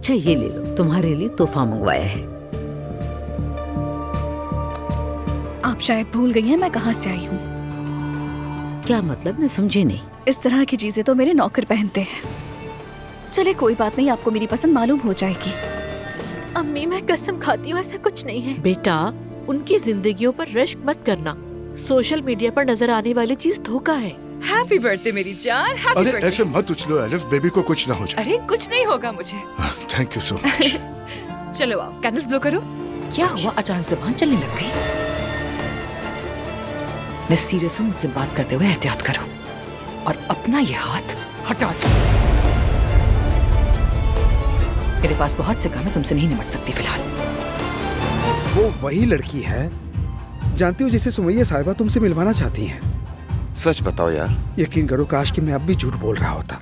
अच्छा ये ले लो, तुम्हारे लिए तोहफा मंगवाया है। आप शायद भूल गई हैं मैं कहाँ से आई हूँ। क्या मतलब, मैं समझी नहीं। इस तरह की चीजें तो मेरे नौकर पहनते हैं। चले कोई बात नहीं, आपको मेरी पसंद मालूम हो जाएगी। अम्मी मैं कसम खाती हूँ ऐसा कुछ नहीं है। बेटा, उनकी जिंदगियों पर रश्क मत करना। सोशल मीडिया पर नजर आने वाली चीज धोखा है। हैप्पी बर्थडे मेरी जान, हैप्पी अरे बर्थडे। ऐसे मत उछलो एलिफ, बेबी को कुछ ना हो जाए। अरे कुछ नहीं होगा मुझे। Thank you so much. चलो आओ कैंडल्स ब्लो करो। क्या हुआ, अचानक जुबान चलने लग गई? मैं सीरियस हूँ, मुझसे बात करते हुए एहतियात करो और अपना ये हाथ हटा दो। मेरे पास बहुत से काम है, तुमसे नहीं निपट सकती फिलहाल। वो वही लड़की है, जानती हो, जिसे सुमैया साहिबा तुमसे मिलवाना चाहती हैं। सच बताओ यार। यकीन करो, काश कि मैं अब भी झूठ बोल रहा होता।